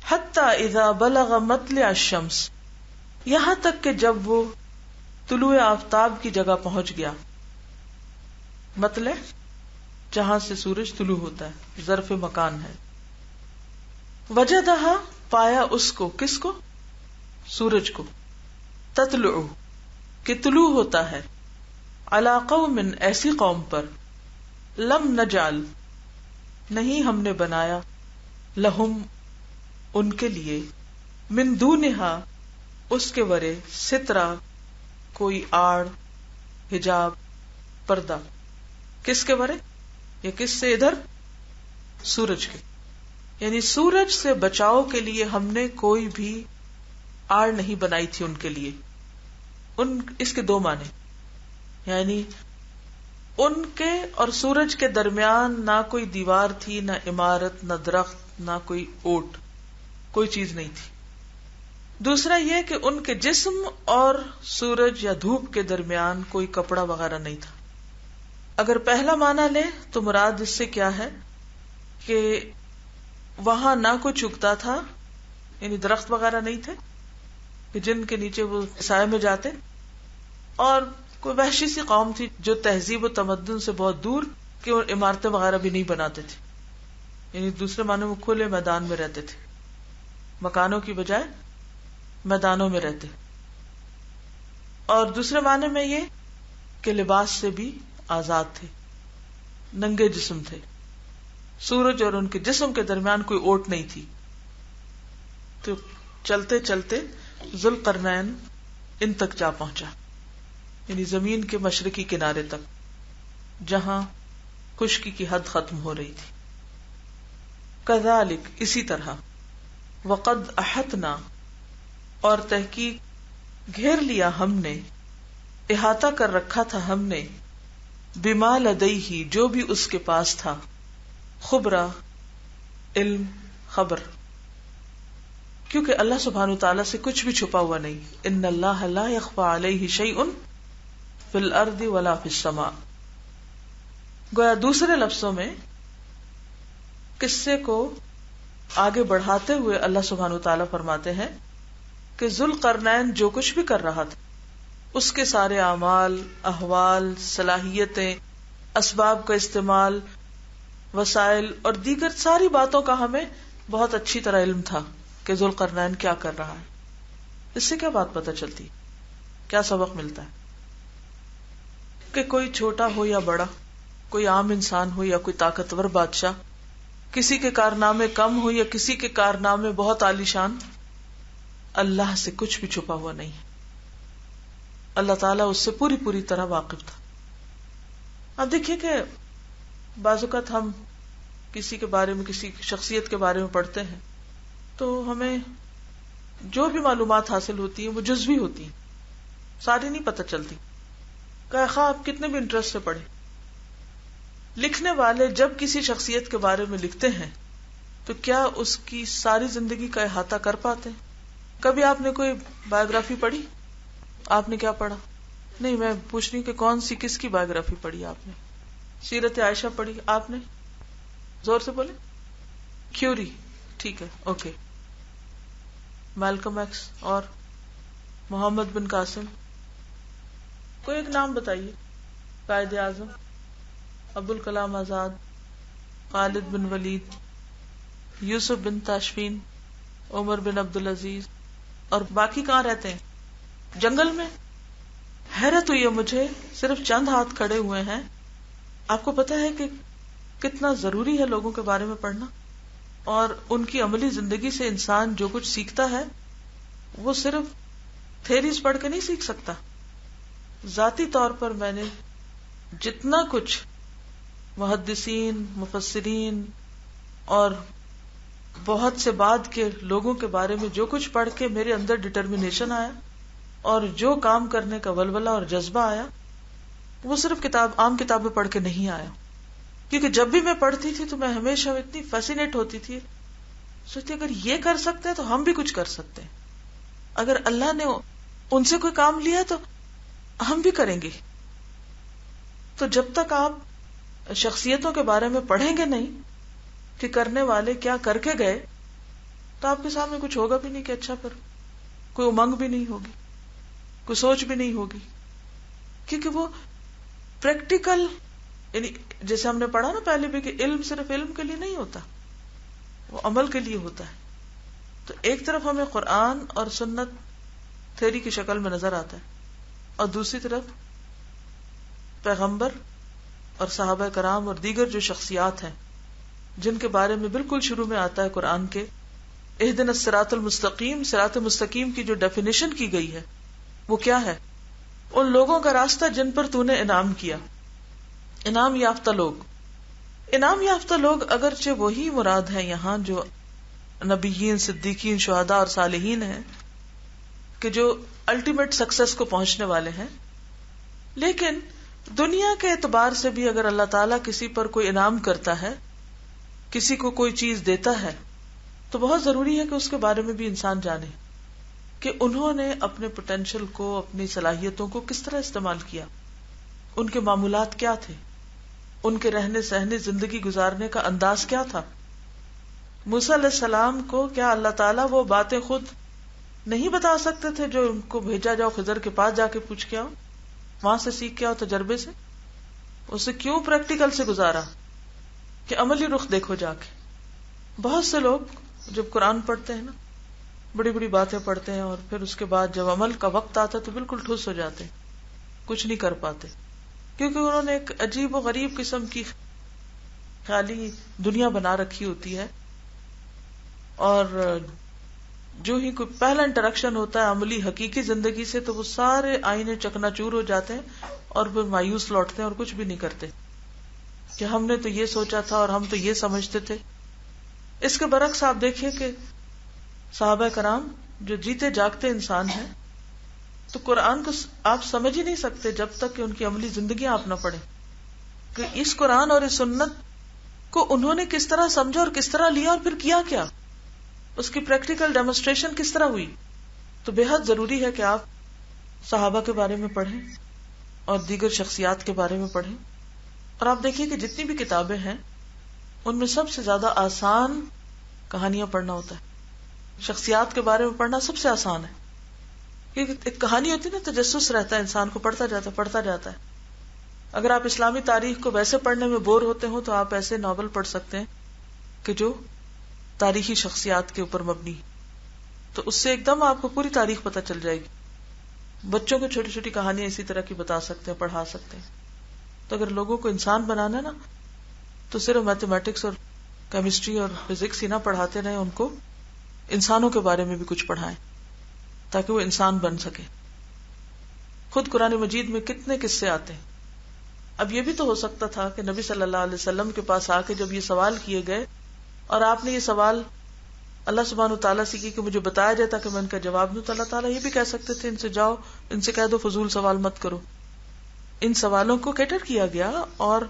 حتی اذا بلغ مطلع الشمس، یہاں تک کہ جب وہ طلوع آفتاب کی جگہ پہنچ گیا. مطلع جہاں سے سورج طلوع ہوتا ہے، ظرف مکان ہے. وجدہا پایا اس کو، کس کو؟ سورج کو. تطلع کہ طلوع ہوتا ہے، علی قوم ایسی قوم پر، لم نجعل نہیں ہم نے بنایا، لہم ان کے لیے، من دونہا اس کے ورے، سترا کوئی آڑ، حجاب، پردہ. کس کے ورے؟ یا کس سے؟ ادھر سورج کے. یعنی سورج سے بچاؤ کے لیے ہم نے کوئی بھی آڑ نہیں بنائی تھی ان کے لیے. اس کے دو معنی، یعنی ان کے اور سورج کے درمیان نہ کوئی دیوار تھی، نہ عمارت، نہ درخت، نہ کوئی اوٹ، کوئی چیز نہیں تھی. دوسرا یہ کہ ان کے جسم اور سورج یا دھوپ کے درمیان کوئی کپڑا وغیرہ نہیں تھا. اگر پہلا معنی لے تو مراد اس سے کیا ہے کہ وہاں نہ کوئی چگتا تھا، یعنی درخت وغیرہ نہیں تھے کہ جن کے نیچے وہ سائے میں جاتے، اور کوئی وحشی سی قوم تھی جو تہذیب و تمدن سے بہت دور، کہ وہ عمارتیں وغیرہ بھی نہیں بناتے تھے. یعنی دوسرے معنی میں کھلے میدان میں رہتے تھے، مکانوں کی بجائے میدانوں میں رہتے. اور دوسرے معنی میں یہ کہ لباس سے بھی آزاد تھے، ننگے جسم تھے. سورج اور ان کے جسم کے درمیان کوئی اوٹ نہیں تھی. تو چلتے چلتے ذوالقرنین ان تک جا پہنچا، یعنی زمین کے مشرقی کنارے تک، جہاں خشکی کی حد ختم ہو رہی تھی. کذالک اسی طرح، وقد احطنا اور تحقیق گھیر لیا ہم نے، احاطہ کر رکھا تھا ہم نے، بما لدیہ جو بھی اس کے پاس تھا، خبرا علم، خبر، کیونکہ اللہ سبحانہ وتعالی سے کچھ بھی چھپا ہوا نہیں. ان اللہ لا یخفی علیہ شیء فی الارض ولا فی السماء. گویا دوسرے لفظوں میں قصے کو آگے بڑھاتے ہوئے اللہ سبحانہ وتعالی فرماتے ہیں کہ ذوالقرنین جو کچھ بھی کر رہا تھا، اس کے سارے اعمال، احوال، صلاحیتیں، اسباب کا استعمال، وسائل اور دیگر ساری باتوں کا ہمیں بہت اچھی طرح علم تھا کہ ذوالقرنین کیا کر رہا ہے. اس سے کیا بات پتہ چلتی، کیا سبق ملتا ہے؟ کہ کوئی چھوٹا ہو یا بڑا، کوئی عام انسان ہو یا کوئی طاقتور بادشاہ، کسی کے کارنامے کم ہو یا کسی کے کارنامے بہت عالیشان، اللہ سے کچھ بھی چھپا ہوا نہیں. اللہ تعالیٰ اس سے پوری طرح واقف تھا. اب دیکھیے کہ بعض اوقات ہم کسی کے بارے میں، کسی شخصیت کے بارے میں پڑھتے ہیں تو ہمیں جو بھی معلومات حاصل ہوتی ہیں وہ جزوی ہوتی ہیں، ساری نہیں پتہ چلتی. خواہ آپ کتنے بھی انٹرسٹ سے پڑھیں. لکھنے والے جب کسی شخصیت کے بارے میں لکھتے ہیں تو کیا اس کی ساری زندگی کا احاطہ کر پاتے ہیں؟ کبھی آپ نے کوئی بایوگرافی پڑھی؟ آپ نے کیا پڑھا؟ نہیں، میں پوچھ رہی ہوں کہ کون سی، کس کی بایوگرافی پڑھی آپ نے؟ سیرت عائشہ پڑھی آپ نے؟ زور سے بولے. کیوری، ٹھیک ہے، اوکے. میلکم ایکس اور محمد بن قاسم. کوئی ایک نام بتائیے. قائد اعظم، ابوالکلام آزاد، خالد بن ولید، یوسف بن تاشفین، عمر بن عبدالعزیز. اور باقی کہاں رہتے ہیں؟ جنگل میں. حیرت ہوئی ہے مجھے، صرف چند ہاتھ کھڑے ہوئے ہیں. آپ کو پتہ ہے کہ کتنا ضروری ہے لوگوں کے بارے میں پڑھنا، اور ان کی عملی زندگی سے انسان جو کچھ سیکھتا ہے وہ صرف تھیریز پڑھ کے نہیں سیکھ سکتا. ذاتی طور پر میں نے جتنا کچھ محدثین، مفسرین اور بہت سے بعد کے لوگوں کے بارے میں جو کچھ پڑھ کے میرے اندر ڈٹرمنیشن آیا اور جو کام کرنے کا ولولہ اور جذبہ آیا، وہ صرف عام کتابیں پڑھ کے نہیں آیا. کیونکہ جب بھی میں پڑھتی تھی تو میں ہمیشہ اتنی فیسینیٹ ہوتی تھی، سوچتی اگر یہ کر سکتے ہیں تو ہم بھی کچھ کر سکتے ہیں. اگر اللہ نے ان سے کوئی کام لیا تو ہم بھی کریں گے. تو جب تک آپ شخصیتوں کے بارے میں پڑھیں گے نہیں کہ کرنے والے کیا کر کے گئے، تو آپ کے سامنے کچھ ہوگا بھی نہیں کہ اچھا، پھر کوئی امنگ بھی نہیں ہوگی، کوئی سوچ بھی نہیں ہوگی، کیونکہ وہ پریکٹیکل، یعنی جیسے ہم نے پڑھا نا پہلے بھی کہ علم صرف علم کے لیے نہیں ہوتا، وہ عمل کے لیے ہوتا ہے. تو ایک طرف ہمیں قرآن اور سنت تھیری کی شکل میں نظر آتا ہے، اور دوسری طرف پیغمبر اور صحابہ کرام اور دیگر جو شخصیات ہیں جن کے بارے میں بالکل شروع میں آتا ہے قرآن کے اہدنا الصراط المستقیم، صراط مستقیم کی جو ڈیفینیشن کی گئی ہے وہ کیا ہے؟ ان لوگوں کا راستہ جن پر تو نے انعام کیا. انعام یافتہ لوگ، انعام یافتہ لوگ اگرچہ وہی مراد ہے یہاں جو نبیین، صدیقین، شہداء اور صالحین ہیں کہ جو الٹیمیٹ سکسیس کو پہنچنے والے ہیں، لیکن دنیا کے اعتبار سے بھی اگر اللہ تعالیٰ کسی پر کوئی انعام کرتا ہے، کسی کو کوئی چیز دیتا ہے، تو بہت ضروری ہے کہ اس کے بارے میں بھی انسان جانے کہ انہوں نے اپنے پوٹینشل کو، اپنی صلاحیتوں کو کس طرح استعمال کیا، ان کے معمولات کیا تھے، ان کے رہنے سہنے، زندگی گزارنے کا انداز کیا تھا. موسیٰ علیہ السلام کو کیا اللہ تعالیٰ وہ باتیں خود نہیں بتا سکتے تھے جو ان کو بھیجا جاؤ خضر کے پاس جا کے پوچھ کے آؤ، وہاں سے سیکھ کے آؤ، تجربے سے؟ اسے کیوں پریکٹیکل سے گزارا کہ عملی رخ دیکھو جا کے؟ بہت سے لوگ جب قرآن پڑھتے ہیں نا، بڑی بڑی باتیں پڑھتے ہیں اور پھر اس کے بعد جب عمل کا وقت آتا ہے تو بالکل ٹھوس ہو جاتے ہیں، کچھ نہیں کر پاتے، کیونکہ انہوں نے ایک عجیب و غریب قسم کی خیالی دنیا بنا رکھی ہوتی ہے، اور جو ہی کوئی پہلا انٹریکشن ہوتا ہے عملی حقیقی زندگی سے تو وہ سارے آئینے چکنا چور ہو جاتے ہیں اور پھر مایوس لوٹتے ہیں اور کچھ بھی نہیں کرتے کہ ہم نے تو یہ سوچا تھا اور ہم تو یہ سمجھتے تھے. اس کے برعکس آپ دیکھیے کہ صحابہ کرام جو جیتے جاگتے انسان ہیں، تو قرآن کو آپ سمجھ ہی نہیں سکتے جب تک کہ ان کی عملی زندگیاں آپ نہ پڑھیں کہ اس قرآن اور اس سنت کو انہوں نے کس طرح سمجھا اور کس طرح لیا اور پھر کیا کیا، اس کی پریکٹیکل ڈیمونسٹریشن کس طرح ہوئی. تو بے حد ضروری ہے کہ آپ صحابہ کے بارے میں پڑھیں اور دیگر شخصیات کے بارے میں پڑھیں. اور آپ دیکھیے کہ جتنی بھی کتابیں ہیں ان میں سب سے زیادہ آسان کہانیاں پڑھنا ہوتا ہے. شخصیات کے بارے میں پڑھنا سب سے آسان ہے، کیونکہ ایک کہانی ہوتی ہے نا، تجسس رہتا ہے، انسان کو پڑھتا جاتا ہے. اگر آپ اسلامی تاریخ کو ویسے پڑھنے میں بور ہوتے ہو تو آپ ایسے ناول پڑھ سکتے ہیں کہ جو تاریخی شخصیات کے اوپر مبنی، تو اس سے ایک دم آپ کو پوری تاریخ پتہ چل جائے گی. بچوں کو چھوٹی چھوٹی کہانیاں اسی طرح کی بتا سکتے ہیں، پڑھا سکتے ہیں. تو اگر لوگوں کو انسان بنانا نا تو صرف میتھمیٹکس اور کیمسٹری اور فزکس ہی نہ پڑھاتے رہے، ان کو انسانوں کے بارے میں بھی کچھ پڑھائیں تاکہ وہ انسان بن سکے. خود قرآن مجید میں کتنے قصے آتے ہیں. اب یہ بھی تو ہو سکتا تھا کہ نبی صلی اللہ علیہ وسلم کے پاس آ کے جب یہ سوال کیے گئے اور آپ نے یہ سوال اللہ سبحانہ وتعالیٰ سے کی کہ مجھے بتایا جائے تاکہ میں ان کا جواب دوں، تو اللہ تعالیٰ یہ بھی کہہ سکتے تھے ان سے جاؤ، ان سے کہہ دو فضول سوال مت کرو. ان سوالوں کو کیٹر کیا گیا اور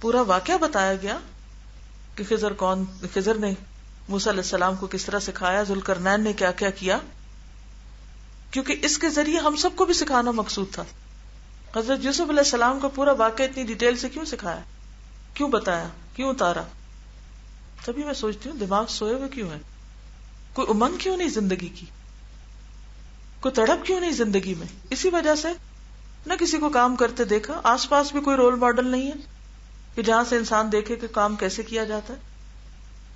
پورا واقعہ بتایا گیا کہ خضر نے موسیٰ علیہ السلام کو کس طرح سکھایا، ذوالقرنین نے کیا کیا کیا، کیونکہ اس کے ذریعے ہم سب کو بھی سکھانا مقصود تھا. حضرت یوسف علیہ السلام کا پورا واقعہ اتنی ڈیٹیل سے کیوں سکھایا، کیوں بتایا، کیوں اتارا؟ تبھی میں سوچتی ہوں دماغ سوئے ہوئے کیوں ہے؟ کوئی امنگ کیوں نہیں زندگی کی، کوئی تڑپ کیوں نہیں زندگی میں؟ اسی وجہ سے نہ کسی کو کام کرتے دیکھا، آس پاس بھی کوئی رول ماڈل نہیں ہے کہ جہاں سے انسان دیکھے کہ کام کیسے کیا جاتا ہے.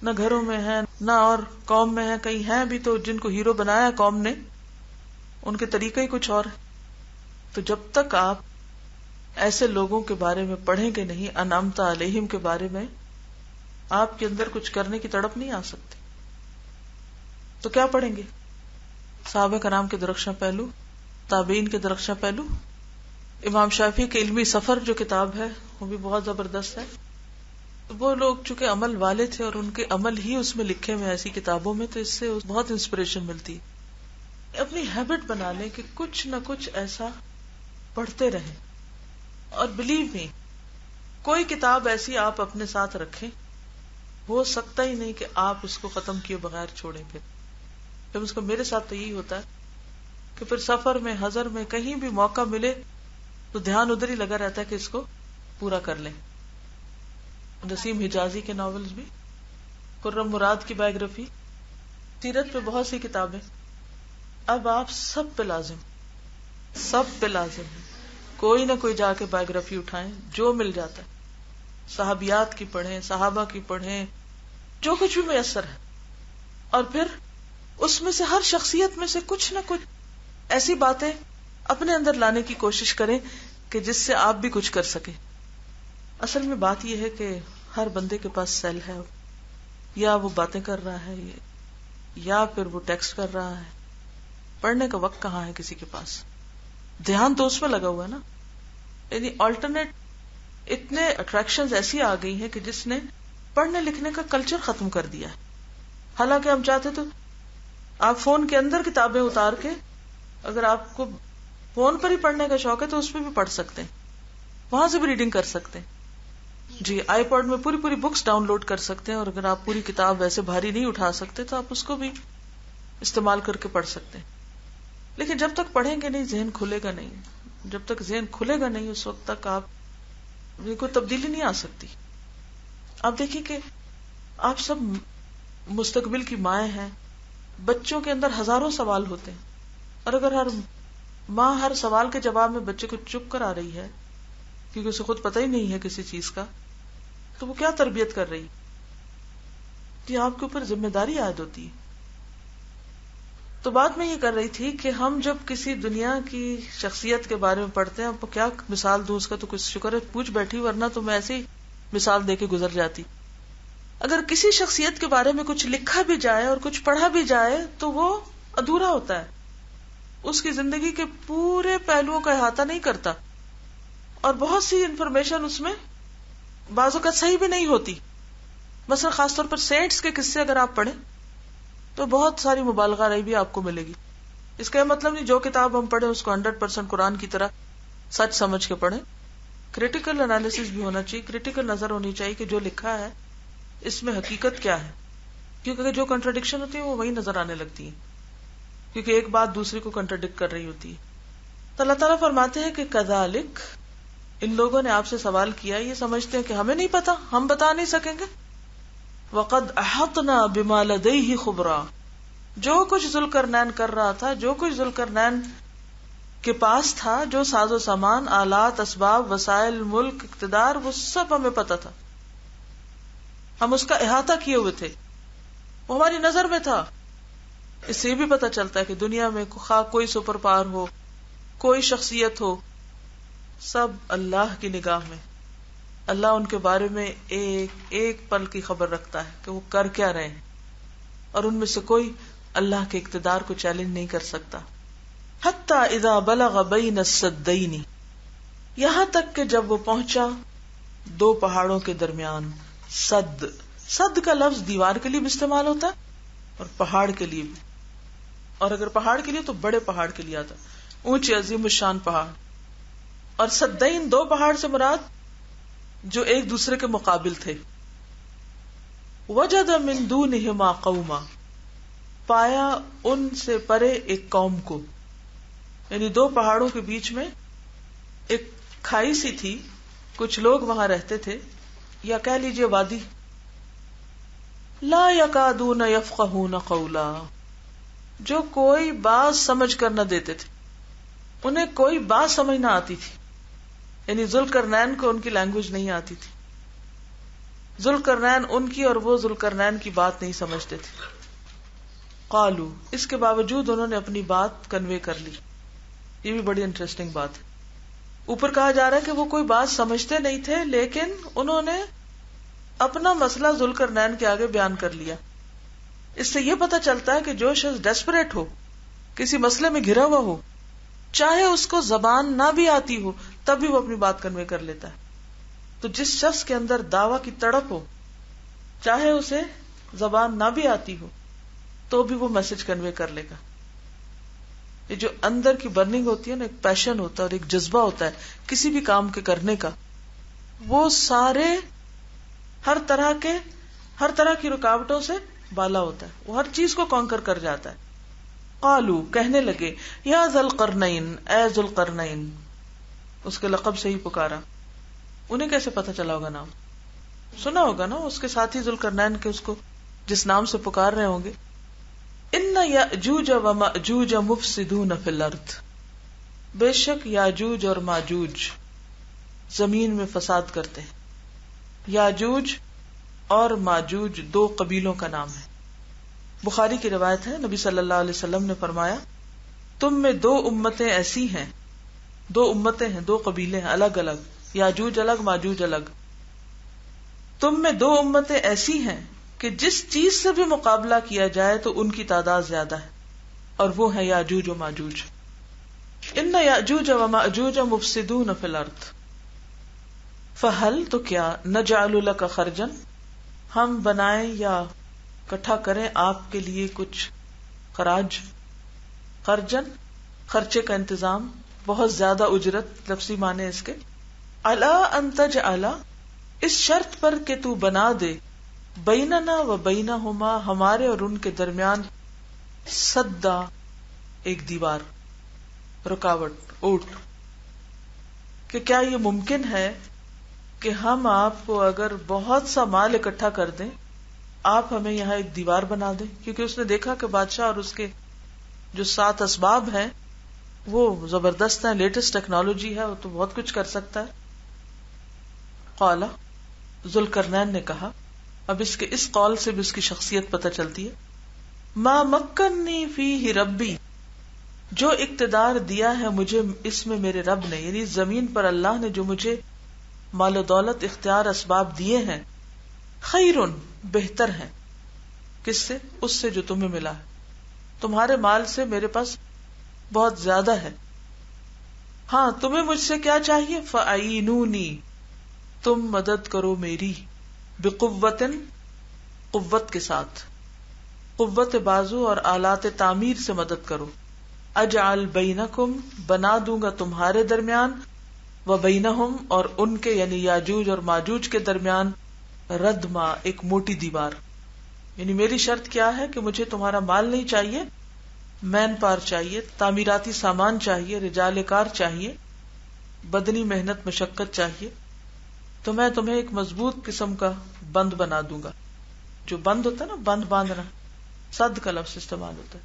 نہ گھروں میں ہے، نہ اور قوم میں ہے، کہیں ہیں بھی تو جن کو ہیرو بنایا قوم نے ان کے طریقے ہی کچھ اور ہے. تو جب تک آپ ایسے لوگوں کے بارے میں پڑھیں گے نہیں، انعمت علیہم کے بارے میں، آپ کے اندر کچھ کرنے کی تڑپ نہیں آ سکتی. تو کیا پڑھیں گے؟ صحابہ کرام کے درخشاں پہلو، تابعین کے درخشاں پہلو. امام شافعی کے علمی سفر جو کتاب ہے وہ بھی بہت زبردست ہے. وہ لوگ چونکہ عمل والے تھے اور ان کے عمل ہی اس میں لکھے ہوئے ایسی کتابوں میں، تو اس سے بہت انسپریشن ملتی. اپنی ہیبٹ بنا لیں کہ کچھ نہ کچھ ایسا پڑھتے رہیں. اور بلیو می، کوئی کتاب ایسی آپ اپنے ساتھ رکھیں، ہو سکتا ہی نہیں کہ آپ اس کو ختم کیے بغیر چھوڑیں. پھر جب اس کو، میرے ساتھ تو یہی ہوتا ہے کہ پھر سفر میں، حضر میں، کہیں بھی موقع ملے تو دھیان ادھر ہی لگا رہتا ہے کہ اس کو پورا کر لیں. نسیم حجازی کے ناولز بھی، خرم مراد کی بایوگرافی، سیرت پہ بہت سی کتابیں، اب آپ سب پہ لازم ہے کوئی نہ کوئی جا کے بایوگرافی اٹھائیں، جو مل جاتا ہے، صحابیات کی پڑھیں، صحابہ کی پڑھیں، جو کچھ بھی میسر ہے، اور پھر اس میں سے ہر شخصیت میں سے کچھ نہ کچھ ایسی باتیں اپنے اندر لانے کی کوشش کریں کہ جس سے آپ بھی کچھ کر سکیں. اصل میں بات یہ ہے کہ ہر بندے کے پاس سیل ہے، یا وہ باتیں کر رہا ہے یا پھر وہ ٹیکسٹ کر رہا ہے. پڑھنے کا وقت کہاں ہے کسی کے پاس؟ دھیان تو اس میں لگا ہوا ہے نا. یعنی آلٹرنیٹ اتنے اٹریکشنز ایسی آ گئی ہیں کہ جس نے پڑھنے لکھنے کا کلچر ختم کر دیا ہے. حالانکہ ہم چاہتے تو آپ فون کے اندر کتابیں اتار کے، اگر آپ کو فون پر ہی پڑھنے کا شوق ہے تو اس پہ بھی پڑھ سکتے ہیں، وہاں سے بھی ریڈنگ کر سکتے ہیں. جی آئی پاڈ میں پوری بکس ڈاؤن لوڈ کر سکتے ہیں، اور اگر آپ پوری کتاب ویسے بھاری نہیں اٹھا سکتے تو آپ اس کو بھی استعمال کر کے پڑھ سکتے ہیں. لیکن جب تک پڑھیں گے نہیں ذہن کھلے گا نہیں. جب تک ذہن کھلے گا نہیں اس وقت تک آپ کوئی تبدیلی نہیں آ سکتی. آپ دیکھیں کہ آپ سب مستقبل کی مائیں ہیں، بچوں کے اندر ہزاروں سوال ہوتے ہیں، اور اگر ہر ماں ہر سوال کے جواب میں بچے کو چپ کرا رہی ہے کیونکہ اسے خود پتہ ہی نہیں ہے کسی چیز کا، تو وہ کیا تربیت کر رہی؟ یہ آپ کے اوپر ذمہ داری عائد ہوتی ہے. تو بات میں یہ کر رہی تھی کہ ہم جب کسی دنیا کی شخصیت کے بارے میں پڑھتے ہیں، آپ کیا مثال دوں اس کا، تو کچھ شکر ہے پوچھ بیٹھی، ورنہ تو میں ایسے ہی مثال دے کے گزر جاتی. اگر کسی شخصیت کے بارے میں کچھ لکھا بھی جائے اور کچھ پڑھا بھی جائے تو وہ ادھورا ہوتا ہے، اس کی زندگی کے پورے پہلوؤں کا احاطہ نہیں کرتا، اور بہت سی انفارمیشن اس میں بعض اوقات صحیح بھی نہیں ہوتی. مثلا خاص طور پر سینٹس کے قصے اگر آپ پڑھیں تو بہت ساری مبالغہ رہی بھی آپ کو ملے گی. اس کا یہ مطلب نہیں جو کتاب ہم پڑھیں اس کو 100% قرآن کی طرح سچ سمجھ کے پڑھیں. کریٹیکل انالیسس بھی ہونا چاہیے، کریٹیکل نظر ہونی چاہیے کہ جو لکھا ہے اس میں حقیقت کیا ہے، کیونکہ جو کنٹراڈکشن ہوتی ہے وہ وہی نظر آنے لگتی ہے، کیونکہ ایک بات دوسری کو کنٹراڈکٹ کر رہی ہوتی ہے. تو اللہ تعالیٰ فرماتے ہیں کہ کذالک، ان لوگوں نے آپ سے سوال کیا، یہ سمجھتے ہیں کہ ہمیں نہیں پتا، ہم بتا نہیں سکیں گے. وقد احطنا بما لدیہ خبرا، جو کچھ ذوالقرنین کر رہا تھا، جو کچھ ذوالقرنین کے پاس تھا، جو ساز و سامان، آلات، اسباب، وسائل، ملک، اقتدار، وہ سب ہمیں پتا تھا، ہم اس کا احاطہ کیے ہوئے تھے، وہ ہماری نظر میں تھا. اس سے یہ بھی پتا چلتا ہے کہ دنیا میں خواہ کوئی سپر پاور ہو، کوئی شخصیت ہو، سب اللہ کی نگاہ میں، اللہ ان کے بارے میں ایک ایک پل کی خبر رکھتا ہے کہ وہ کر کیا رہے ہیں، اور ان میں سے کوئی اللہ کے اقتدار کو چیلنج نہیں کر سکتا. حتی اذا بلغ بین السدین، یہاں تک کہ جب وہ پہنچا دو پہاڑوں کے درمیان. صد کا لفظ دیوار کے لیے بھی استعمال ہوتا ہے اور پہاڑ کے لیے بھی، اور اگر پہاڑ کے لیے تو بڑے پہاڑ کے لیے آتا، اونچے عظیم الشان پہاڑ. اور سدین دو پہاڑ سے مراد جو ایک دوسرے کے مقابل تھے. وجد من دونہما قوما، پایا ان سے پرے ایک قوم کو، یعنی دو پہاڑوں کے بیچ میں ایک کھائی سی تھی، کچھ لوگ وہاں رہتے تھے، یا کہہ لیجئے وادی. لا یکادون یفقہون قولا، جو کوئی بات سمجھ کر نہ دیتے تھے، انہیں کوئی بات سمجھ نہ آتی تھی. یعنی ذوالقرنین کو ان کی لینگویج نہیں آتی تھی، ذوالقرنین ان کی اور وہ ذوالقرنین کی بات نہیں سمجھتے تھے. قالو، اس کے باوجود انہوں نے اپنی بات کنوے کر لی. یہ بھی بڑی انٹرسٹنگ بات ہے. اوپر کہا جا رہا ہے کہ وہ کوئی بات سمجھتے نہیں تھے، لیکن انہوں نے اپنا مسئلہ ذوالقرنین کے آگے بیان کر لیا. اس سے یہ پتہ چلتا ہے کہ جو شخص ڈیسپریٹ ہو، کسی مسئلے میں گھرا ہوا ہو، چاہے اس کو زبان نہ بھی آتی ہو تب بھی وہ اپنی بات کنوے کر لیتا ہے. تو جس شخص کے اندر دعویٰ کی تڑپ ہو، چاہے اسے زبان نہ بھی آتی ہو تو بھی وہ میسج کنوے کر لے گا. یہ جو اندر کی برننگ ہوتی ہے نا، ایک پیشن ہوتا ہے اور ایک جذبہ ہوتا ہے کسی بھی کام کے کرنے کا، وہ سارے ہر طرح کی رکاوٹوں سے بالا ہوتا ہے، وہ ہر چیز کو کانکر کر جاتا ہے. قالو، کہنے لگے، یا ذوالقرنین، اے ذوالقرنین، اس کے لقب سے ہی پکارا. انہیں کیسے پتا چلا ہوگا نام؟ سنا ہوگا نا، اس کے ساتھی ذوالقرنین کے اس کو جس نام سے پکار رہے ہوں گے. ان یأجوج و مأجوج مفسدون فی الارض، بے شک یاجوج اور ماجوج زمین میں فساد کرتے ہیں. یاجوج اور ماجوج دو قبیلوں کا نام ہے. بخاری کی روایت ہے، نبی صلی اللہ علیہ وسلم نے فرمایا تم میں دو امتیں ایسی ہیں، دو امتیں ہیں، دو قبیلے ہیں الگ الگ، یاجوج الگ ماجوج الگ. تم میں دو امتیں ایسی ہیں کہ جس چیز سے بھی مقابلہ کیا جائے تو ان کی تعداد زیادہ ہے، اور وہ ہے یاجوج و ماجوج. ان یاجوج و ماجوج مفسدون فی الارض فہل تو کیا نجعل لک خرجا، ہم بنائیں یا اکٹھا کریں آپ کے لیے کچھ خراج. خرجن خرچے کا انتظام، بہت زیادہ اجرت لفظی معنی اس کے. علی ان تجعل، اس شرط پر کہ تو بنا دے، بیننا و بینہما، ہمارے اور ان کے درمیان، سدا ایک دیوار، رکاوٹ، اوٹ. کہ کیا یہ ممکن ہے کہ ہم آپ کو اگر بہت سا مال اکٹھا کر دیں، آپ ہمیں یہاں ایک دیوار بنا دیں؟ کیونکہ اس نے دیکھا کہ بادشاہ اور اس کے جو 7 اسباب ہیں وہ زبردست ہیں، لیٹسٹ ٹیکنالوجی ہے، وہ تو بہت کچھ کر سکتا ہے. قال، ذوالقرنین نے کہا، اب اس کے اس قول سے بھی اس کی شخصیت پتہ چلتی ہے. ما مکنی فیہ ربی، جو اقتدار دیا ہے مجھے اس میں میرے رب نے، یعنی زمین پر اللہ نے جو مجھے مال و دولت اختیار اسباب دیے ہیں، خیرن بہتر ہیں. کس سے؟ اس سے جو تمہیں ملا ہے. تمہارے مال سے میرے پاس بہت زیادہ ہے. ہاں تمہیں مجھ سے کیا چاہیے؟ فَأَعِینُونِی، تم مدد کرو میری، بِقُوَّةٍ، قوت کے ساتھ، قوت بازو اور آلات تعمیر سے مدد کرو. اجعل بینکم، بنا دوں گا تمہارے درمیان، و بینہم، اور ان کے یعنی یاجوج اور ماجوج کے درمیان، ردما، ایک موٹی دیوار. یعنی میری شرط کیا ہے کہ مجھے تمہارا مال نہیں چاہیے، مین پاور چاہیے، تعمیراتی سامان چاہیے، رجال کار چاہیے، بدنی محنت مشقت چاہیے. تو میں تمہیں ایک مضبوط قسم کا بند بنا دوں گا. جو بند ہوتا ہے نا، بند باندھنا، سد کا لفظ استعمال ہوتا ہے.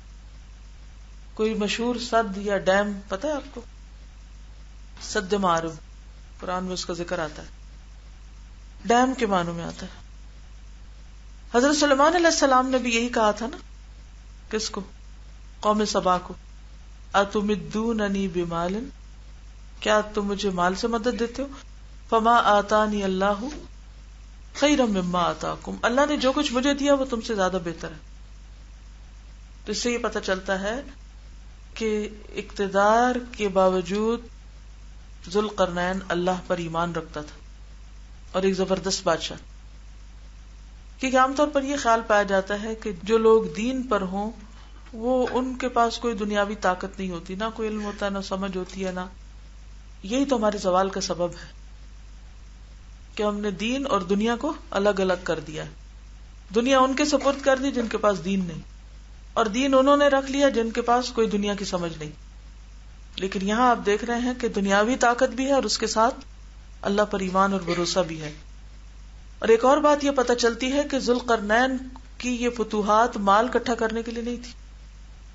کوئی مشہور سد یا ڈیم پتہ ہے آپ کو؟ سد معروف، قرآن میں اس کا ذکر آتا ہے، ڈیم کے معنوں میں آتا ہے. حضرت سلیمان علیہ السلام نے بھی یہی کہا تھا نا، کس کو؟ قوم سبا کو. اتمدوننی بمال، کیا تم مجھے مال سے مدد دیتے ہو؟ فما آتانی اللہ خیرا مما آتاکم، اللہ نے جو کچھ مجھے دیا وہ تم سے زیادہ بہتر ہے. تو اس سے یہ پتہ چلتا ہے کہ اقتدار کے باوجود ذوالقرنین اللہ پر ایمان رکھتا تھا، اور ایک زبردست بادشاہ. کیونکہ عام طور پر یہ خیال پایا جاتا ہے کہ جو لوگ دین پر ہوں وہ ان کے پاس کوئی دنیاوی طاقت نہیں ہوتی، نہ کوئی علم ہوتا ہے، نہ سمجھ ہوتی ہے، نہ. یہی تو ہمارے زوال کا سبب ہے کہ ہم نے دین اور دنیا کو الگ الگ کر دیا. دنیا ان کے سپرد کر دی جن کے پاس دین نہیں، اور دین انہوں نے رکھ لیا جن کے پاس کوئی دنیا کی سمجھ نہیں. لیکن یہاں آپ دیکھ رہے ہیں کہ دنیاوی طاقت بھی ہے اور اس کے ساتھ اللہ پر ایمان اور بھروسہ بھی ہے. اور ایک اور بات یہ پتہ چلتی ہے کہ ذوالقرنین کی یہ فتوحات مال اکٹھا کرنے کے لیے نہیں تھی.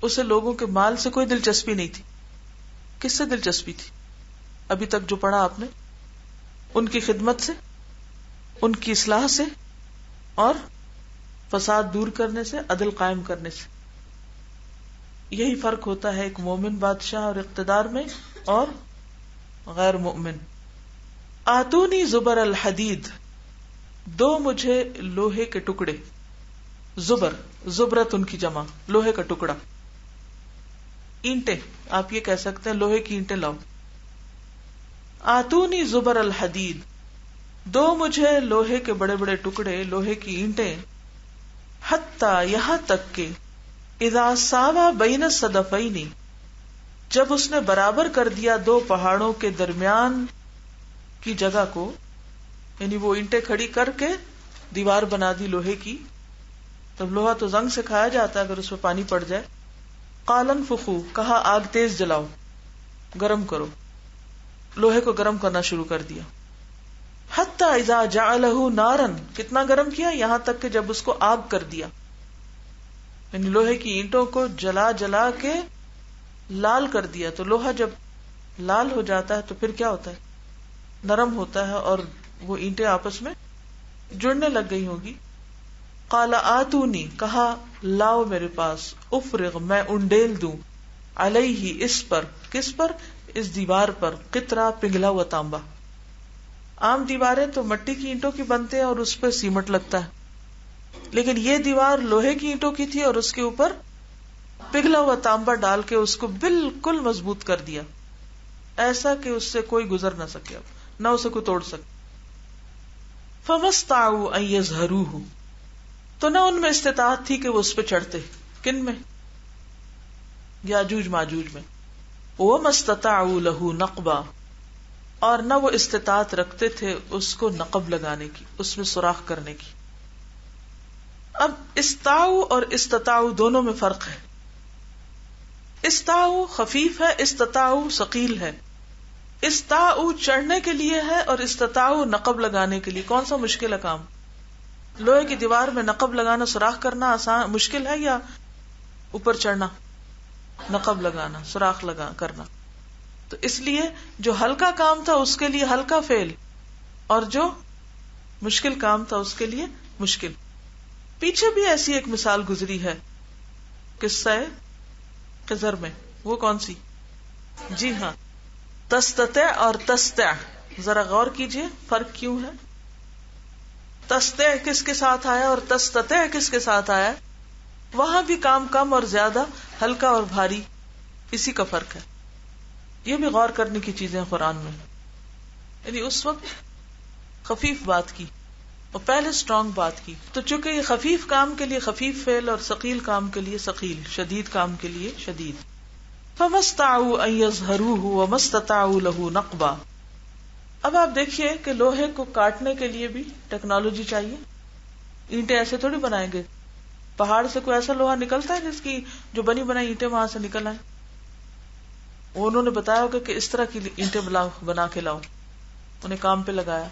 اسے لوگوں کے مال سے کوئی دلچسپی نہیں تھی. کس سے دلچسپی تھی؟ ابھی تک جو پڑھا آپ نے، ان کی خدمت سے، ان کی اصلاح سے، اور فساد دور کرنے سے، عدل قائم کرنے سے. یہی فرق ہوتا ہے ایک مومن بادشاہ اور اقتدار میں اور غیر مومن. آتونی زبر الحدید، دو مجھے لوہے کے ٹکڑے. زبر، زبرت ان کی جمع، لوہے کا ٹکڑا. اینٹیں، آپ یہ کہہ سکتے ہیں لوہے کی اینٹیں لاؤ. آتونی زبر الحدید، دو مجھے لوہے کے بڑے بڑے ٹکڑے، لوہے کی اینٹیں. حتی، یہاں تک کہ اذا ساوا بین الصدفین، جب اس نے برابر کر دیا دو پہاڑوں کے درمیان کی جگہ کو، یعنی وہ اینٹیں کھڑی کر کے دیوار بنا دی لوہے کی. تب لوہا تو زنگ سے کھایا جاتا ہے اگر اس میں پانی پڑ جائے. قال انفخوا، کہا آگ تیز جلاؤ، گرم کرو. لوہے کو گرم کرنا شروع کر دیا. حتی اذا جعلہ نارا، کتنا گرم کیا؟ یہاں تک کہ جب اس کو آگ کر دیا. یعنی لوہے کی اینٹوں کو جلا جلا کے لال کر دیا. تو لوہا جب لال ہو جاتا ہے تو پھر کیا ہوتا ہے؟ نرم ہوتا ہے اور وہ اینٹیں آپس میں جڑنے لگ گئی ہوگی. قال آتونی، کہا لاؤ میرے پاس، افرغ میں انڈیل دوں، علیہ اس پر، کس پر؟ اس دیوار پر، قطرہ پگھلا ہوا تانبا. عام دیواریں تو مٹی کی اینٹوں کی بنتے ہیں اور اس پہ سیمنٹ لگتا ہے، لیکن یہ دیوار لوہے کی اینٹوں کی تھی اور اس کے اوپر پگھلا ہوا تانبا ڈال کے اس کو بالکل مضبوط کر دیا، ایسا کہ اس سے کوئی گزر نہ سکے، اب نہ اسے کوئی توڑ سکے. فَمَسْتَعُوا أَن يَظْهَرُوهُ، تو نہ ان میں استطاعت تھی کہ وہ اس پہ چڑھتے. کن میں؟ یاجوج ماجوج میں. وَمَا اسْتَطَاعُوا لَهُ نَقْبًا، اور نہ وہ استطاعت رکھتے تھے اس کو نقب لگانے کی، اس میں سوراخ کرنے کی. اب استاؤ اور استطاعوا دونوں میں فرق ہے. استاؤ خفیف ہے، استطاعوا ثقیل ہے. استاؤ چڑھنے کے لیے ہے اور استطاعوا نقب لگانے کے لیے. کون سا مشکل ہے کام؟ لوہے کی دیوار میں نقب لگانا، سوراخ کرنا آسان مشکل ہے یا اوپر چڑھنا؟ نقب لگانا، سوراخ لگا کرنا. تو اس لیے جو ہلکا کام تھا اس کے لیے ہلکا فعل، اور جو مشکل کام تھا اس کے لیے مشکل. پیچھے بھی ایسی ایک مثال گزری ہے قصہ خضر میں. وہ کون سی؟ جی ہاں، تستطع اور تستع. ذرا غور کیجئے فرق کیوں ہے. تستع کس کے ساتھ آیا اور تستطع کس کے ساتھ آیا؟ وہاں بھی کام کم اور زیادہ، ہلکا اور بھاری، اسی کا فرق ہے. یہ بھی غور کرنے کی چیزیں قرآن میں. یعنی اس وقت خفیف بات کی اور پہلے اسٹرانگ بات کی. تو چونکہ یہ خفیف کام کے لیے خفیف فعل اور ثقیل کام کے لیے ثقیل، شدید کام کے لیے شدید. فَمَسْتَعُوا أَن يَظْهَرُوهُ وَمَا اسْتَطَاعُوا لَهُ نَقْبًا. اب آپ دیکھیے کہ لوہے کو کاٹنے کے لیے بھی ٹیکنالوجی چاہیے. اینٹیں ایسے تھوڑی بنائیں گے. پہاڑ سے کوئی ایسا لوہا نکلتا ہے جس کی جو بنی بنائی اینٹیں وہاں سے نکل آئیں؟ انہوں نے بتایا ہوگا کہ اس طرح کی اینٹیں بنا کے لاؤ، انہیں کام پہ لگایا.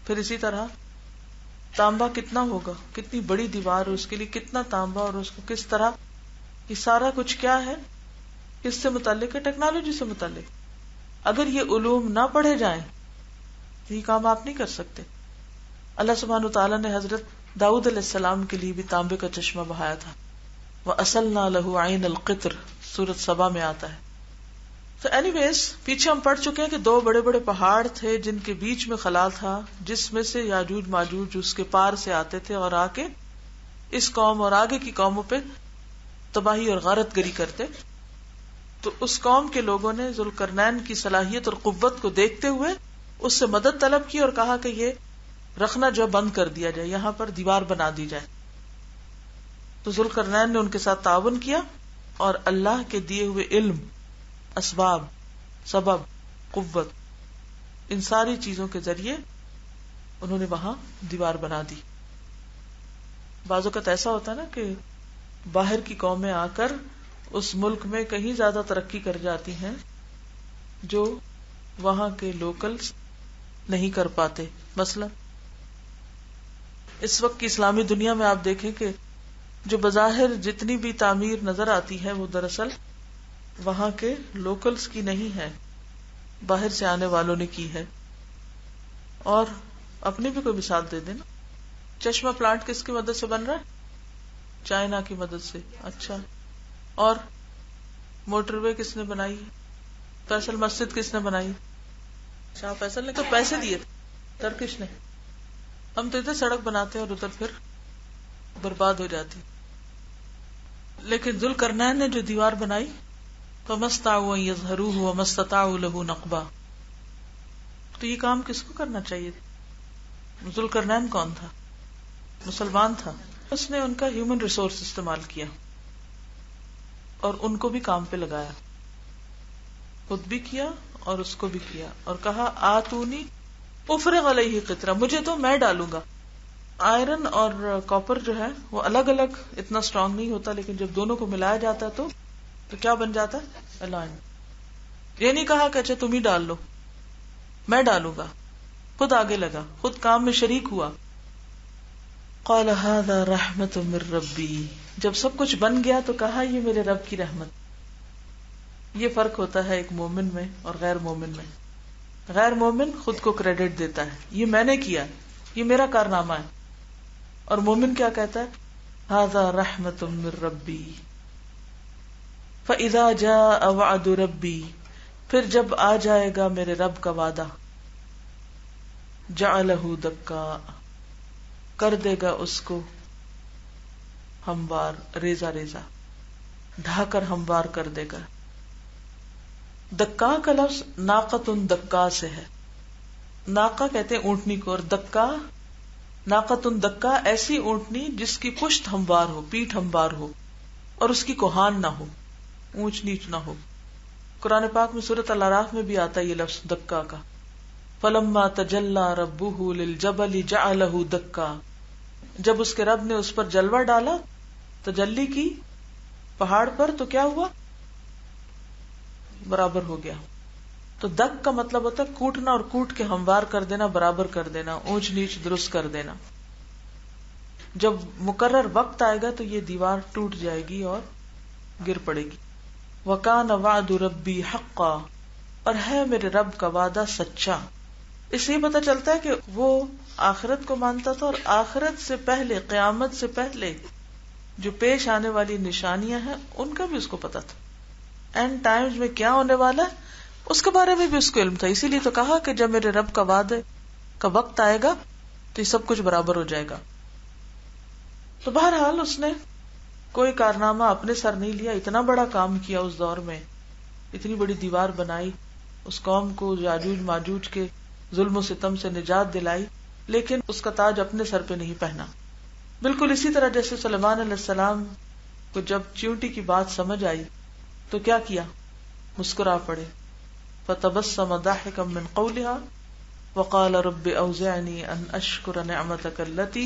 پھر اسی طرح تانبا کتنا ہوگا، کتنی بڑی دیوار، اس کے لیے کتنا تانبا، اور اس کو کس طرح، یہ سارا کچھ کیا ہے، کس سے متعلق ہے؟ ٹیکنالوجی سے متعلق. اگر یہ علوم نہ پڑھے جائیں تو یہ کام آپ نہیں کر سکتے. اللہ سبحانہ تعالیٰ نے حضرت داؤد علیہ السلام کے لیے بھی تانبے کا چشمہ بہایا تھا. وَأَصَلْنَا لَهُ عَيْنَ الْقِطْرِ، سورۃ سبا میں آتا ہے. تو اینی ویز پیچھے ہم پڑھ چکے ہیں کہ 2 بڑے بڑے پہاڑ تھے جن کے بیچ میں خلا تھا، جس میں سے یاجوج ماجوج اس کے پار سے آتے تھے اور آ کے اس قوم اور آگے کی قوموں پہ تباہی اور غارت گری کرتے. تو اس قوم کے لوگوں نے ذوالقرنین کی صلاحیت اور قوت کو دیکھتے ہوئے اس سے مدد طلب کی اور کہا کہ یہ رکھنا جو بند کر دیا جائے، یہاں پر دیوار بنا دی جائے. تو ذوالقرنین نے ان کے ساتھ تعاون کیا اور اللہ کے دیے ہوئے علم، اسباب، سبب، قوت، ان ساری چیزوں کے ذریعے انہوں نے وہاں دیوار بنا دی. بعض اوقات ایسا ہوتا ہے نا کہ باہر کی قومیں آ کر اس ملک میں کہیں زیادہ ترقی کر جاتی ہیں جو وہاں کے لوکلز نہیں کر پاتے. مثلا اس وقت کی اسلامی دنیا میں آپ دیکھیں کہ جو بظاہر جتنی بھی تعمیر نظر آتی ہے وہ دراصل وہاں کے لوکلز کی نہیں ہے، باہر سے آنے والوں نے کی ہے. اور اپنی بھی کوئی مثال دے دینا. چشمہ پلانٹ کس کی مدد سے بن رہا ہے؟ چائنا کی مدد سے. اچھا، اور موٹر وے کس نے بنائی؟ فیصل مسجد کس نے بنائی؟ شاہ فیصل نے تو پیسے دیے تھے، ٹرکش نے. ہم تو ادھر سڑک بناتے ہیں اور ادھر پھر برباد ہو جاتی. لیکن ذوالقرنین نے جو دیوار بنائی، فَمَسْتَعُوا أَن يَظْهَرُوهُ وَمَا اسْتَطَاعُوا لَهُ نَقْبًا. تو یہ کام کس کو کرنا چاہیے؟ ذوالقرنین کون تھا؟ مسلمان تھا. اس نے ان کا ہیومن ریسورس استعمال کیا اور ان کو بھی کام پہ لگایا، خود بھی کیا اور اس کو بھی کیا، اور کہا آتونی افرغ علیہ قطرہ، مجھے تو میں ڈالوں گا. آئرن اور کاپر جو ہے وہ الگ الگ اتنا اسٹرانگ نہیں ہوتا، لیکن جب دونوں کو ملایا جاتا ہے تو کیا بن جاتا ہے؟ الائن. یہ نہیں کہا کہ اچھا تم ہی ڈال لو، میں ڈالوں گا. خود آگے لگا، خود کام میں شریک ہوا. قال هذا رحمت من ربی، جب سب کچھ بن گیا تو کہا یہ میرے رب کی رحمت. یہ فرق ہوتا ہے ایک مومن میں اور غیر مومن میں. غیر مومن خود کو کریڈٹ دیتا ہے، یہ میں نے کیا، یہ میرا کارنامہ ہے. اور مومن کیا کہتا ہے؟ ھذا رحمت من ربی. فاذا جاء وعد ربی، پھر جب آ جائے گا میرے رب کا وعدہ، جعلہ دکا، کر دے گا اس کو ہموار، ریزہ ریزہ، ڈھا کر ہموار کر دے گا. دکا کا لفظ ناقۃ دکا سے ہے. ناقہ کہتے ہیں اونٹنی کو، اور دکا، ناقۃ دکا ایسی اونٹنی جس کی پشت ہموار ہو، پیٹھ ہموار ہو، اور اس کی کوہان نہ ہو، اونچ نیچ نہ ہو. قرآن پاک میں سورۃ الاعراف میں بھی آتا ہے یہ لفظ دکا کا. فلما تجلی ربہ للجبل جعلہ دکا، جب اس کے رب نے اس پر جلوہ ڈالا، تجلی کی پہاڑ پر، تو کیا ہوا؟ برابر ہو گیا. تو دک کا مطلب ہوتا ہے کوٹنا، اور کوٹ کے ہموار کر دینا، برابر کر دینا، اونچ نیچ درست کر دینا. جب مقرر وقت آئے گا تو یہ دیوار ٹوٹ جائے گی اور گر پڑے گی. وَكَانَ وَعْدُ رَبِّي حَقًّا، اور ہے میرے رب کا وعدہ سچا. اس سے یہ پتہ چلتا ہے کہ وہ آخرت کو مانتا تھا، اور آخرت سے پہلے، قیامت سے پہلے جو پیش آنے والی نشانیاں ہیں ان کا بھی اس کو پتا تھا. اینڈ ٹائمز میں کیا ہونے والا ہے اس کے بارے میں بھی اس کو علم تھا. اسی لیے تو کہا کہ جب میرے رب کا وعدے کا وقت آئے گا تو یہ سب کچھ برابر ہو جائے گا. تو بہرحال اس نے کوئی کارنامہ اپنے سر نہیں لیا، اتنا بڑا کام کیا اس دور میں، اتنی بڑی دیوار بنائی، اس قوم کو یاجوج ماجوج کے ظلم و ستم سے نجات دلائی، لیکن اس کا تاج اپنے سر پہ نہیں پہنا. بالکل اسی طرح جیسے سلیمان علیہ السلام کو جب چیونٹی کی بات سمجھ آئی تو کیا کیا؟ مسکرا پڑے. فتبسم ضاحكا من قولها وقال رب اوزعني ان اشكر نعمتك التي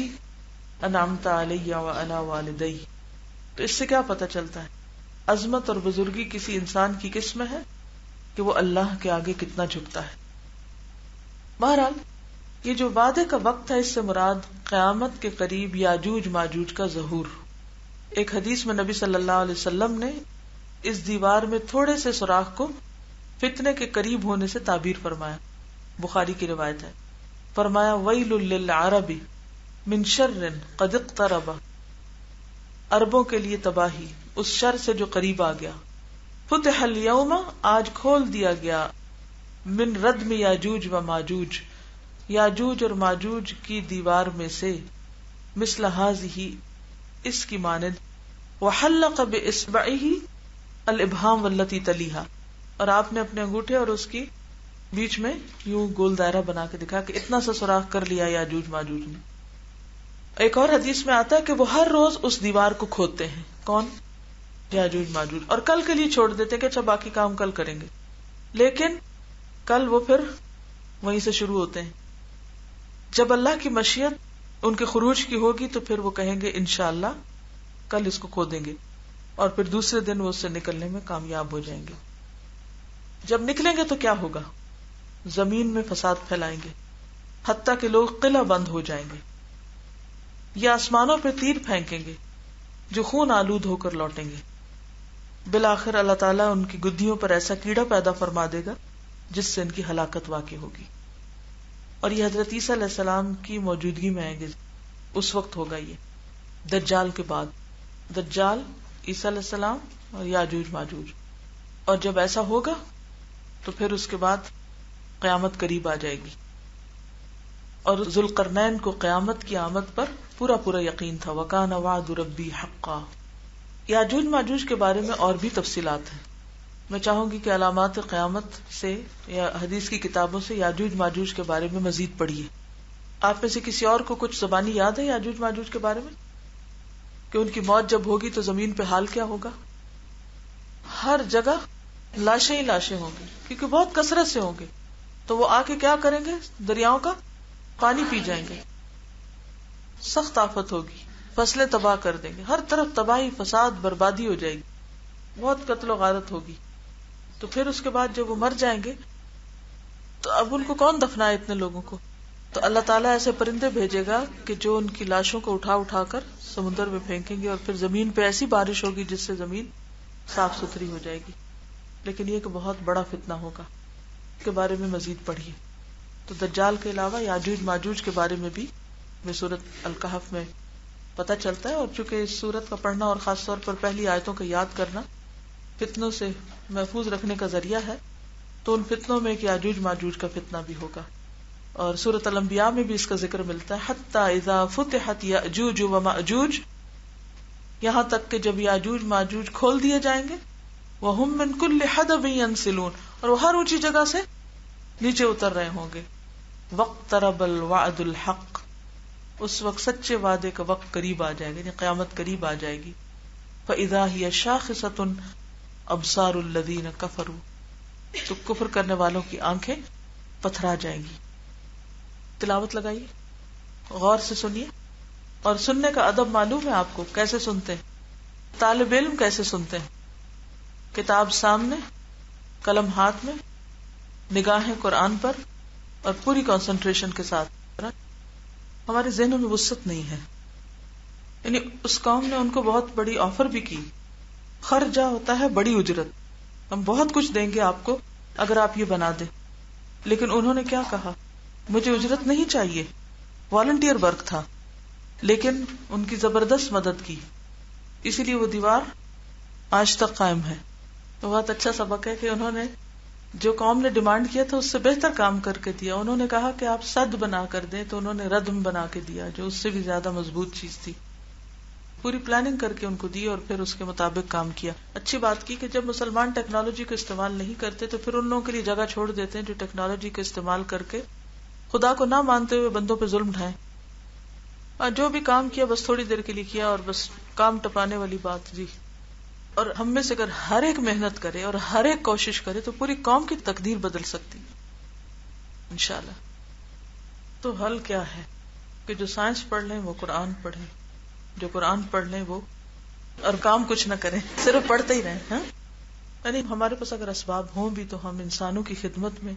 انعمت علي وعلى والدي. تو اس سے کیا پتہ چلتا ہے عظمت اور بزرگی کسی انسان کی کس میں ہے کہ وہ اللہ کے آگے کتنا جھکتا ہے. بہرحال یہ جو وعدے کا وقت ہے اس سے مراد قیامت کے قریب یاجوج ماجوج کا ظہور. ایک حدیث میں نبی صلی اللہ علیہ وسلم نے اس دیوار میں تھوڑے سے سوراخ کو فتنے کے قریب ہونے سے تعبیر فرمایا. بخاری کی روایت ہے. فرمایا ویل للعرب من شر قد اقترب، عربوں کے لیے تباہی اس شر سے جو قریب آ گیا. فتح اليوم، آج کھول دیا گیا، من ردم یاجوج و ماجوج، یاجوج اور ماجوج کی دیوار میں سے، مثل ہذہ، اس کی مانند، وحلق باصبعہ الابہام والتی تلیہا، اور آپ نے اپنے انگوٹھے اور اس کی بیچ میں یوں گول دائرہ بنا کے دکھا کہ اتنا سا سوراخ کر لیا یاجوج ماجوج نے. ایک اور حدیث میں آتا ہے کہ وہ ہر روز اس دیوار کو کھودتے ہیں. کون؟ یاجوج ماجوج. اور کل کے لیے چھوڑ دیتے ہیں کہ اچھا باقی کام کل کریں گے، لیکن کل وہ پھر وہیں سے شروع ہوتے ہیں. جب اللہ کی مشیت ان کے خروج کی ہوگی تو پھر وہ کہیں گے انشاءاللہ کل اس کو کھودیں گے، اور پھر دوسرے دن وہ اس سے نکلنے میں کامیاب ہو جائیں گے. جب نکلیں گے تو کیا ہوگا؟ زمین میں فساد پھیلائیں گے، حتیٰ کہ لوگ قلعہ بند ہو جائیں گے، یا آسمانوں پہ تیر پھینکیں گے جو خون آلود ہو کر لوٹیں گے. بالآخر اللہ تعالیٰ ان کی گدھیوں پر ایسا کیڑا پیدا فرما دے گا جس سے ان کی ہلاکت واقع ہوگی. اور یہ حضرت عیسیٰ علیہ السلام کی موجودگی میں آئیں گے. اس وقت ہوگا یہ دجال کے بعد. دجال، عیسیٰ علیہ السلام اور یاجوج ماجوج. اور جب ایسا ہوگا تو پھر اس کے بعد قیامت قریب آ جائے گی. اور ذوالقرنین کو قیامت کی آمد پر پورا پورا یقین تھا. وَكَانَ وَعْدُ رَبِّي حَقًّا. یاجوج ماجوج کے بارے میں اور بھی تفصیلات ہیں. میں چاہوں گی کہ علامات قیامت سے یا حدیث کی کتابوں سے یاجوج ماجوج کے بارے میں مزید پڑھیے. آپ میں سے کسی اور کو کچھ زبانی یاد ہے یاجوج ماجوج کے بارے میں کہ ان کی موت جب ہوگی تو زمین پہ حال کیا ہوگا؟ ہر جگہ لاشیں ہی لاشیں ہوں گی، کیونکہ بہت کثرت سے ہوں گے. تو وہ آ کے کیا کریں گے؟ دریاؤں کا پانی پی جائیں گے. سخت آفت ہوگی، فصلیں تباہ کر دیں گے، ہر طرف تباہی، فساد، بربادی ہو جائے گی، بہت قتل و غارت ہوگی. تو پھر اس کے بعد جب وہ مر جائیں گے تو اب ان کو کون دفنائے اتنے لوگوں کو؟ تو اللہ تعالیٰ ایسے پرندے بھیجے گا کہ جو ان کی لاشوں کو اٹھا اٹھا کر سمندر میں پھینکیں گے، اور پھر زمین پہ ایسی بارش ہوگی جس سے زمین صاف ستھری ہو جائے گی. لیکن یہ کہ بہت بڑا فتنہ ہوگا، اس کے بارے میں مزید پڑھیے. تو دجال کے علاوہ یاجوج ماجوج کے بارے میں بھی سورۃ الکہف میں پتہ چلتا ہے. اور چونکہ اس سورت کا پڑھنا اور خاص طور پر پہلی آیتوں کا یاد کرنا فتنوں سے محفوظ رکھنے کا ذریعہ ہے، تو ان فتنوں میں ایک یاجوج ماجوج کا فتنہ بھی ہوگا. اور سورۃ الانبیاء میں بھی اس کا ذکر ملتا ہے، حتی اذا فتحت یاجوج وماجوج، یہاں تک کہ جب یاجوج ماجوج کھول دیے جائیں گے، وہم من کل حدب ینسلون، اور وہ ہر اونچی جگہ سے نیچے اتر رہے ہوں گے. واقترب الوعد الحق، اس وقت سچے وعدے کا وقت قریب آ جائے گا، یعنی قیامت قریب آ جائے گی. فاذا هي شاخصة ابصار الذين كفروا، تو کفر کرنے والوں کی آنکھیں پتھرا جائیں گی. تلاوت لگائیے، غور سے سنیے. اور سننے کا ادب معلوم ہے آپ کو، کیسے سنتے ہیں؟ طالب علم کیسے سنتے ہیں؟ کتاب سامنے، قلم ہاتھ میں، نگاہیں قرآن پر، اور پوری کنسنٹریشن کے ساتھ. ہمارے ذہنوں میں وسعت نہیں ہے. یعنی اس قوم نے ان کو بہت بڑی آفر بھی کی، خرجہ ہوتا ہے بڑی اجرت، ہم بہت کچھ دیں گے آپ کو اگر آپ یہ بنا دیں. لیکن انہوں نے کیا کہا؟ مجھے اجرت نہیں چاہیے، والنٹیئر ورک تھا. لیکن ان کی زبردست مدد کی، اسی لیے وہ دیوار آج تک قائم ہے. تو بہت اچھا سبق ہے کہ انہوں نے جو قوم نے ڈیمانڈ کیا تھا اس سے بہتر کام کر کے دیا. انہوں نے کہا کہ آپ سد بنا کر دیں، تو انہوں نے ردم بنا کے دیا جو اس سے بھی زیادہ مضبوط چیز تھی. پوری پلاننگ کر کے ان کو دی اور پھر اس کے مطابق کام کیا. اچھی بات کی کہ جب مسلمان ٹیکنالوجی کو استعمال نہیں کرتے تو پھر ان لوگوں کے لیے جگہ چھوڑ دیتے ہیں جو ٹیکنالوجی کا استعمال کر کے خدا کو نہ مانتے ہوئے بندوں پہ ظلم ڈھائیں. اور جو بھی کام کیا بس تھوڑی دیر کے لیے کیا اور بس کام ٹپانے والی بات. جی، اور ہم میں سے اگر ہر ایک محنت کرے اور ہر ایک کوشش کرے تو پوری قوم کی تقدیر بدل سکتی انشاءاللہ. تو حل کیا ہے کہ جو سائنس پڑھ لیں وہ قرآن پڑھیں، جو قرآن پڑھ لیں وہ، اور کام کچھ نہ کریں، صرف پڑھتے ہی رہیں. ہاں، یعنی ہمارے پاس اگر اسباب ہوں بھی تو ہم انسانوں کی خدمت میں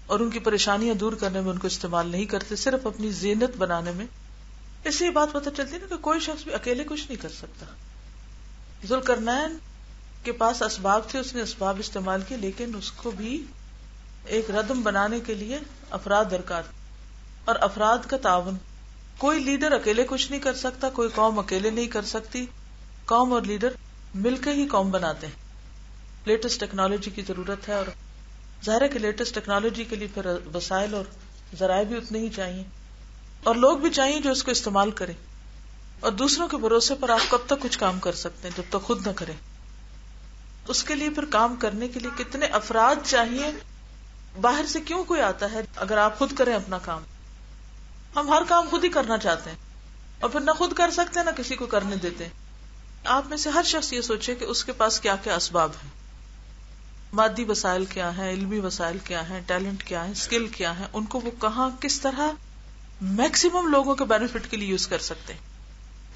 اور ان کی پریشانیاں دور کرنے میں ان کو استعمال نہیں کرتے، صرف اپنی زینت بنانے میں. اس سے یہ بات پتہ چلتی ہے نا کہ کوئی شخص بھی اکیلے کچھ نہیں کر سکتا. ذوالقرنین کے پاس اسباب تھے، اس نے اسباب استعمال کیے، لیکن اس کو بھی ایک ردم بنانے کے لیے افراد درکار، اور افراد کا تعاون. کوئی لیڈر اکیلے کچھ نہیں کر سکتا، کوئی قوم اکیلے نہیں کر سکتی. قوم اور لیڈر مل کے ہی قوم بناتے ہیں. لیٹسٹ ٹیکنالوجی کی ضرورت ہے، اور ظاہر ہے کہ لیٹسٹ ٹیکنالوجی کے لیے پھر وسائل اور ذرائع بھی اتنے ہی چاہیے، اور لوگ بھی چاہیے جو اس کو استعمال کریں. اور دوسروں کے بھروسے پر آپ کب تک کچھ کام کر سکتے ہیں جب تک خود نہ کریں. اس کے لیے پھر کام کرنے کے لیے کتنے افراد چاہیے. باہر سے کیوں کوئی آتا ہے اگر آپ خود کریں اپنا کام؟ ہم ہر کام خود ہی کرنا چاہتے ہیں اور پھر نہ خود کر سکتے ہیں نہ کسی کو کرنے دیتے ہیں. آپ میں سے ہر شخص یہ سوچے کہ اس کے پاس کیا کیا اسباب ہیں، مادی وسائل کیا ہیں، علمی وسائل کیا ہیں، ٹیلنٹ کیا ہے، اسکل کیا ہے، ان کو وہ کہاں کس طرح میکسیمم لوگوں کے بینیفٹ کے لیے یوز کر سکتے ہیں.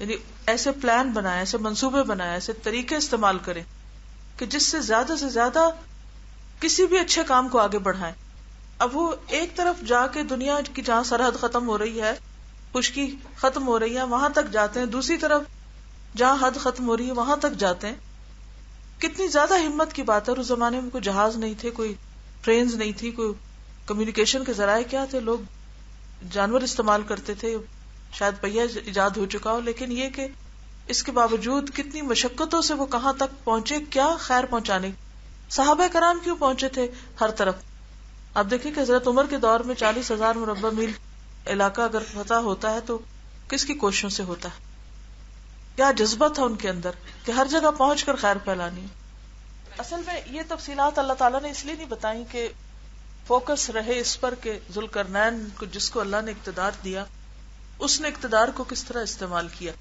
یعنی ایسے پلان بنائے، ایسے منصوبے بنائے، ایسے طریقے استعمال کریں کہ جس سے زیادہ کسی بھی اچھے کام کو آگے بڑھائیں. اب وہ ایک طرف جا کے دنیا کی جہاں سرحد ختم ہو رہی ہے، خشکی ختم ہو رہی ہے، وہاں تک جاتے ہیں، دوسری طرف جہاں حد ختم ہو رہی ہے وہاں تک جاتے ہیں. کتنی زیادہ ہمت کی بات ہے. اور اس زمانے میں کوئی جہاز نہیں تھے، کوئی ٹرینز نہیں تھی، کوئی کمیونیکیشن کے ذرائع کیا تھے، لوگ جانور استعمال کرتے تھے، شاید پہیہ ایجاد ہو چکا ہو. لیکن یہ کہ اس کے باوجود کتنی مشقتوں سے وہ کہاں تک پہنچے، کیا خیر پہنچانے. صحابہ کرام کیوں پہنچے تھے ہر طرف؟ آپ دیکھیں کہ حضرت عمر کے دور میں 40,000 مربع میل علاقہ اگر فتح ہوتا ہے تو کس کی کوششوں سے ہوتا ہے؟ کیا جذبہ تھا ان کے اندر کہ ہر جگہ پہنچ کر خیر پھیلانی. اصل میں یہ تفصیلات اللہ تعالیٰ نے اس لیے نہیں بتائیں کہ فوکس رہے اس پر کہ ذوالقرنین کو جس کو اللہ نے اقتدار دیا اس نے اقتدار کو کس طرح استعمال کیا.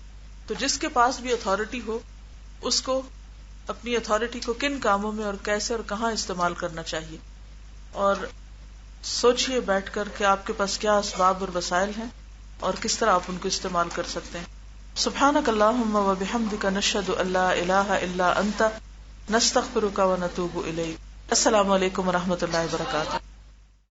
تو جس کے پاس بھی اتھارٹی ہو اس کو اپنی اتھارٹی کو کن کاموں میں اور کیسے اور کہاں استعمال کرنا چاہیے. اور سوچئے بیٹھ کر کہ آپ کے پاس کیا اسباب اور وسائل ہیں اور کس طرح آپ ان کو استعمال کر سکتے ہیں. سبحانک اللہم و بحمدک نشہد ان لا الہ الا انت نستغفرک و نتوب الیک. السلام علیکم و رحمۃ اللہ وبرکاتہ.